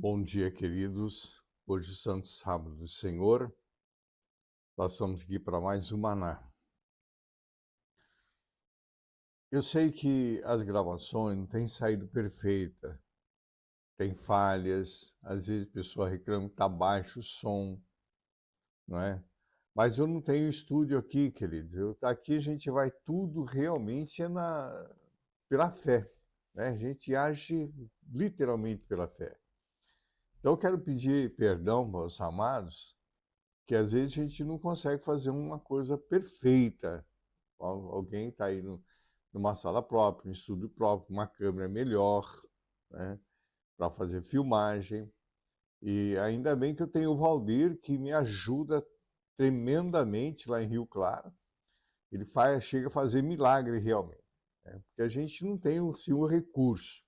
Bom dia, queridos. Hoje, Santo Sábado do Senhor, nós estamos aqui para mais um Maná. Eu sei que as gravações não têm saído perfeita, tem falhas, às vezes a pessoa reclama que está baixo o som, não é? Mas eu não tenho estúdio aqui, queridos. Aqui a gente vai tudo realmente pela fé, né? A gente age literalmente pela fé. Então eu quero pedir perdão para os amados, que às vezes a gente não consegue fazer uma coisa perfeita. Alguém está aí numa sala própria, um estúdio próprio, uma câmera melhor, né, para fazer filmagem. E ainda bem que eu tenho o Valdir, que me ajuda tremendamente lá em Rio Claro. Ele chega a fazer milagre realmente, né, porque a gente não tem assim, um recurso.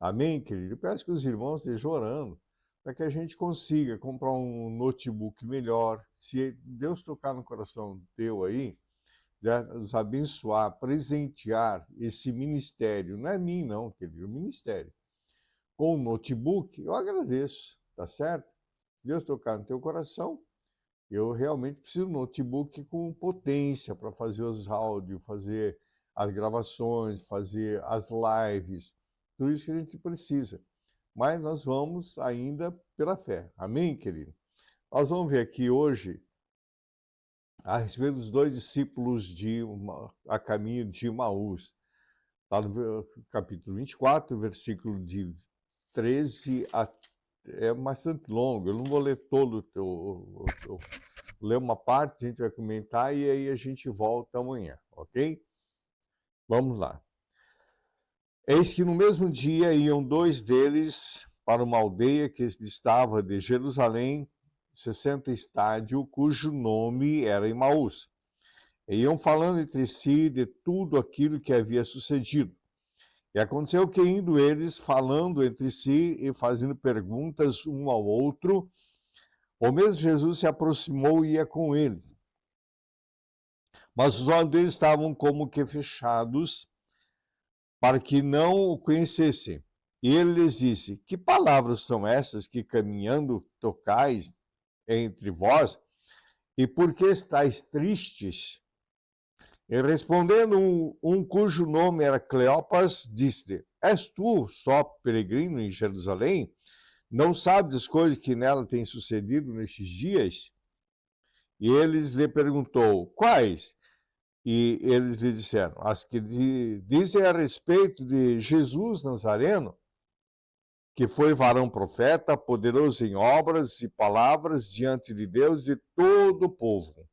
Amém, querido? Eu peço que os irmãos estejam orando para que a gente consiga comprar um notebook melhor. Se Deus tocar no coração teu aí, já nos abençoar, presentear esse ministério, não é mim não, querido, o ministério, com um notebook, eu agradeço, tá certo? Se Deus tocar no teu coração, eu realmente preciso de um notebook com potência para fazer os áudios, fazer as gravações, fazer as lives, tudo isso que a gente precisa. Mas nós vamos ainda pela fé. Amém, querido? Nós vamos ver aqui hoje a respeito dos dois discípulos a caminho de Maús. Está no capítulo 24, versículo de 13 a... É bastante longo, eu não vou ler todo, eu ler uma parte, a gente vai comentar e aí a gente volta amanhã, ok? Vamos lá. Eis que no mesmo dia iam dois deles para uma aldeia que distava de Jerusalém, 60 estádios, cujo nome era Emaús. E iam falando entre si de tudo aquilo que havia sucedido. E aconteceu que, indo eles falando entre si e fazendo perguntas um ao outro, o mesmo Jesus se aproximou e ia com eles. Mas os olhos deles estavam como que fechados, para que não o conhecessem. E ele lhes disse: Que palavras são essas que caminhando tocais entre vós? E por que estáis tristes? E respondendo cujo nome era Cleopas, disse: És tu só peregrino em Jerusalém? Não sabes as coisas que nela têm sucedido nestes dias? E eles lhe perguntou: Quais? E eles lhe disseram: As que dizem a respeito de Jesus Nazareno, que foi varão profeta, poderoso em obras e palavras diante de Deus e de todo o povo.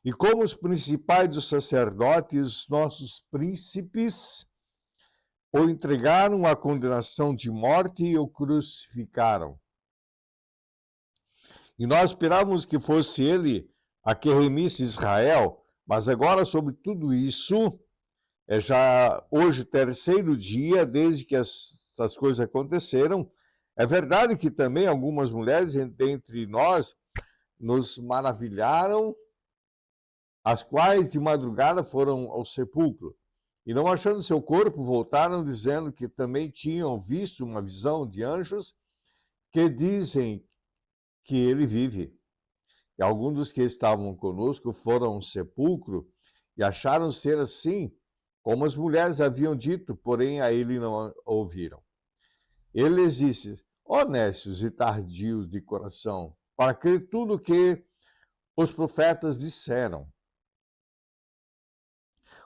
E como os principais dos sacerdotes, nossos príncipes, o entregaram à condenação de morte e o crucificaram. E nós esperávamos que fosse ele a que remisse Israel, mas agora sobre tudo isso, é já hoje o terceiro dia desde que essas coisas aconteceram. É verdade que também algumas mulheres entre nós nos maravilharam, as quais de madrugada foram ao sepulcro. E não achando seu corpo, voltaram dizendo que também tinham visto uma visão de anjos que dizem que ele vive. E alguns dos que estavam conosco foram ao sepulcro e acharam ser assim, como as mulheres haviam dito, porém a ele não ouviram. Ele lhes disse: honestos e tardios de coração, para crer tudo o que os profetas disseram.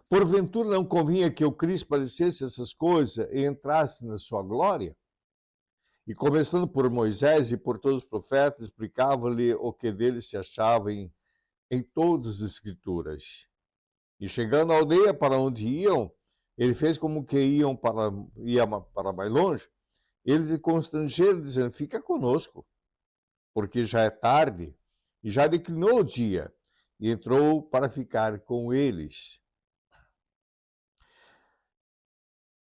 Porventura não convinha que o Cristo padecesse essas coisas e entrasse na sua glória? E começando por Moisés e por todos os profetas, explicava-lhe o que dele se achava em todas as escrituras. E chegando à aldeia para onde iam, ele fez como que ia para mais longe. Eles se constrangeram, dizendo: Fica conosco, porque já é tarde. E já declinou o dia, e entrou para ficar com eles.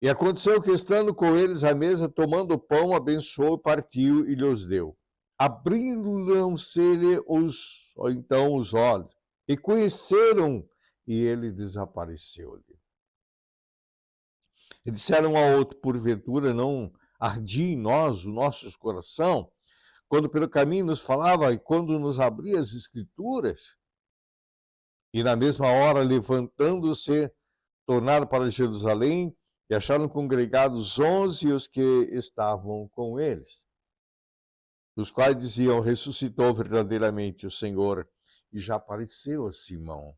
E aconteceu que, estando com eles à mesa, tomando o pão, abençoou, partiu e lhes deu. Abriram-se-lhe então os olhos, e conheceram, e ele desapareceu-lhe. E disseram um ao outro: porventura não ardia em nós, o nosso coração, quando pelo caminho nos falava e quando nos abria as Escrituras, e na mesma hora, levantando-se, tornaram para Jerusalém e acharam congregados 11 os que estavam com eles, os quais diziam: ressuscitou verdadeiramente o Senhor e já apareceu a Simão.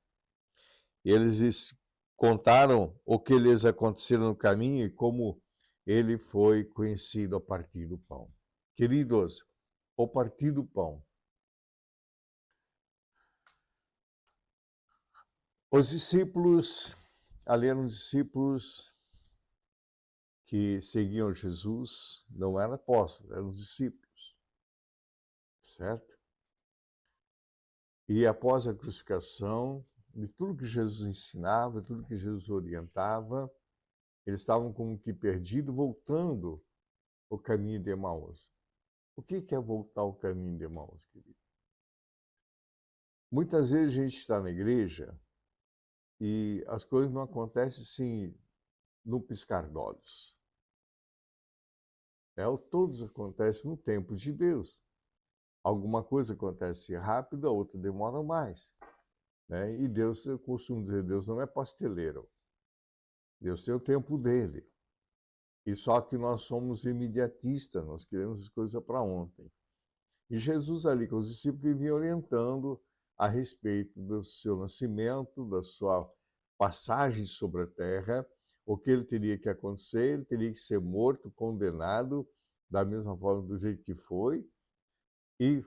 E eles lhes contaram o que lhes aconteceu no caminho e como ele foi conhecido a partir do pão. Queridos, o partir do pão. Os discípulos, ali eram discípulos que seguiam Jesus, não eram apóstolos, eram discípulos, certo? E após a crucificação, de tudo que Jesus ensinava, tudo que Jesus orientava, eles estavam como que perdidos, voltando o caminho de Emaús. O que é voltar ao caminho de Emaús, querido? Muitas vezes a gente está na igreja e as coisas não acontecem assim, no piscar de olhos. Todos acontecem no tempo de Deus. Alguma coisa acontece rápido, a outra demora mais. Né? E Deus, eu costumo dizer, Deus não é pasteleiro. Deus tem o tempo dele. E só que nós somos imediatistas, nós queremos as coisas para ontem. E Jesus ali com os discípulos vinha orientando a respeito do seu nascimento, da sua passagem sobre a terra, o que ele teria que acontecer, ele teria que ser morto, condenado, da mesma forma do jeito que foi, e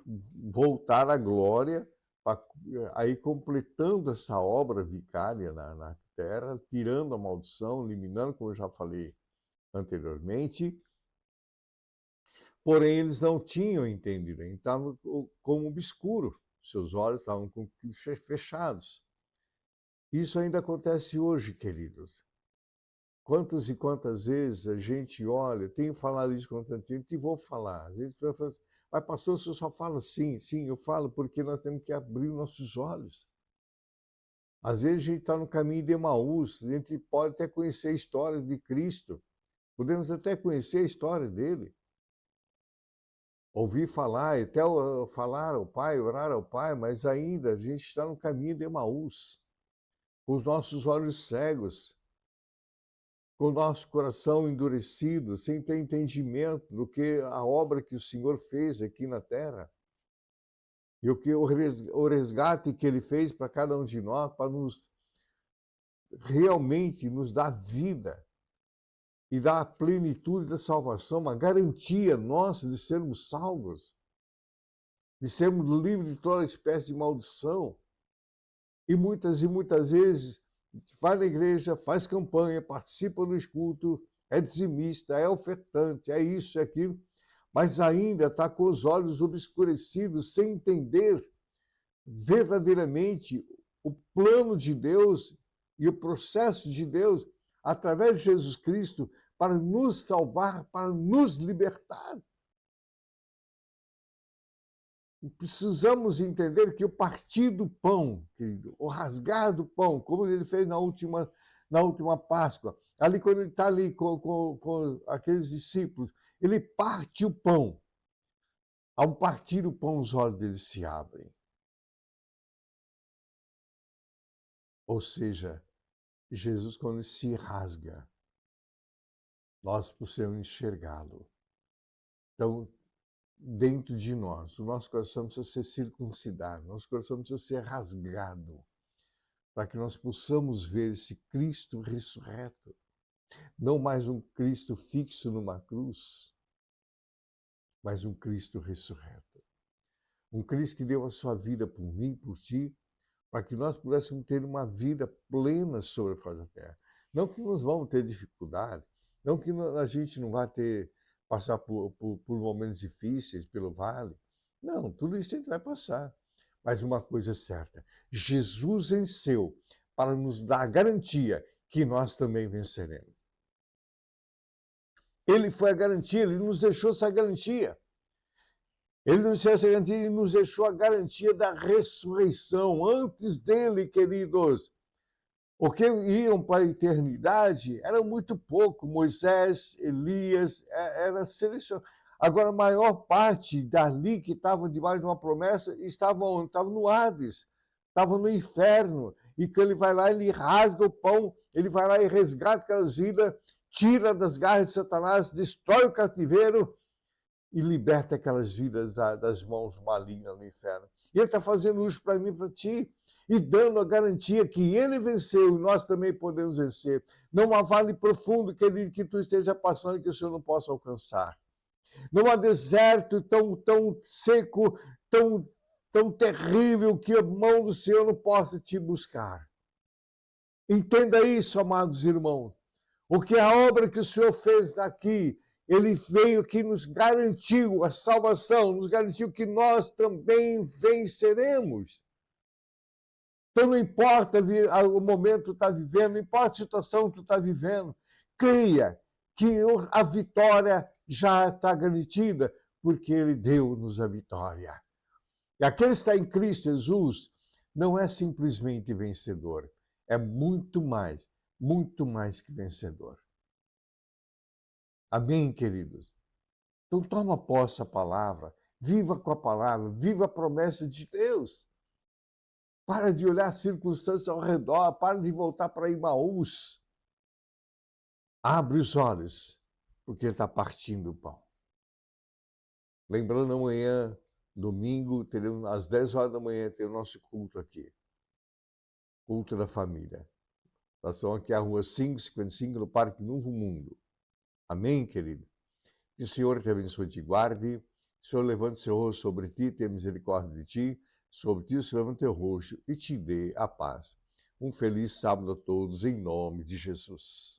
voltar à glória, aí completando essa obra vicária na terra, tirando a maldição, eliminando, como eu já falei anteriormente. Porém, eles não tinham entendido, estavam como obscuro, seus olhos estavam fechados. Isso ainda acontece hoje, queridos. Quantas e quantas vezes a gente olha, eu tenho falado isso constantemente e vou falar. A gente vai falar assim, mas pastor, você só fala sim, sim, eu falo porque nós temos que abrir nossos olhos. Às vezes a gente está no caminho de Emaús, a gente pode até conhecer a história de Cristo, podemos até conhecer a história dele, ouvir falar, até falar ao Pai, orar ao Pai, mas ainda a gente está no caminho de Emaús, com os nossos olhos cegos, com o nosso coração endurecido, sem ter entendimento do que a obra que o Senhor fez aqui na terra. E o resgate que ele fez para cada um de nós, para realmente nos dar vida e dar a plenitude da salvação, uma garantia nossa de sermos salvos, de sermos livres de toda espécie de maldição. E muitas vezes vai na igreja, faz campanha, participa do culto, é dizimista, é ofertante, é isso, é aquilo, mas ainda está com os olhos obscurecidos, sem entender verdadeiramente o plano de Deus e o processo de Deus através de Jesus Cristo para nos salvar, para nos libertar. E precisamos entender que o partir do pão, querido, o rasgar do pão, como ele fez na última Páscoa, ali quando ele está ali com aqueles discípulos, ele parte o pão. Ao partir o pão, os olhos deles se abrem. Ou seja, Jesus, quando se rasga, nós podemos enxergá-lo. Então, dentro de nós, o nosso coração precisa ser circuncidado, nosso coração precisa ser rasgado, para que nós possamos ver esse Cristo ressurreto. Não mais um Cristo fixo numa cruz, mas um Cristo ressurreto. Um Cristo que deu a sua vida por mim, por ti, para que nós pudéssemos ter uma vida plena sobre a face da terra. Não que nós vamos ter dificuldade, não que a gente não vai passar por momentos difíceis pelo vale. Não, tudo isso a gente vai passar. Mas uma coisa é certa, Jesus venceu para nos dar a garantia que nós também venceremos. Ele foi a garantia, ele nos deixou essa garantia. Ele nos deixou essa garantia e nos deixou a garantia da ressurreição. Antes dele, queridos, O que iam para a eternidade era muito pouco. Moisés, Elias, era selecionado. Agora, a maior parte dali que estavam debaixo de uma promessa estavam no Hades, estavam no inferno. E que ele vai lá, ele rasga o pão, ele vai lá e resgata aquelas vidas, tira das garras de Satanás, destrói o cativeiro e liberta aquelas vidas das mãos malignas no inferno. E ele está fazendo isso para mim, para ti, e dando a garantia que ele venceu e nós também podemos vencer. Não há vale profundo, querido, que tu esteja passando que o Senhor não possa alcançar. Não há deserto tão seco, tão terrível que a mão do Senhor não possa te buscar. Entenda isso, amados irmãos. Porque a obra que o Senhor fez aqui, ele veio que nos garantiu a salvação, nos garantiu que nós também venceremos. Então não importa o momento que tu está vivendo, não importa a situação que tu está vivendo, creia que a vitória já está garantida, porque ele deu-nos a vitória. E aquele que está em Cristo Jesus não é simplesmente vencedor, é muito mais que vencedor. Amém, queridos? Então toma posse da palavra, viva com a palavra, viva a promessa de Deus. Para de olhar as circunstâncias ao redor, para de voltar para Imaús. Abre os olhos, porque ele está partindo o pão. Lembrando, amanhã, domingo, teremos, às 10 horas da manhã, tem o nosso culto aqui. Culto da família. Nós estamos aqui à rua 555, no Parque Novo Mundo. Amém, querido? Que o Senhor te abençoe e te guarde. O Senhor levante seu rosto sobre ti, tenha misericórdia de ti. Sobre ti o Senhor levante teu rosto e te dê a paz. Um feliz sábado a todos, em nome de Jesus.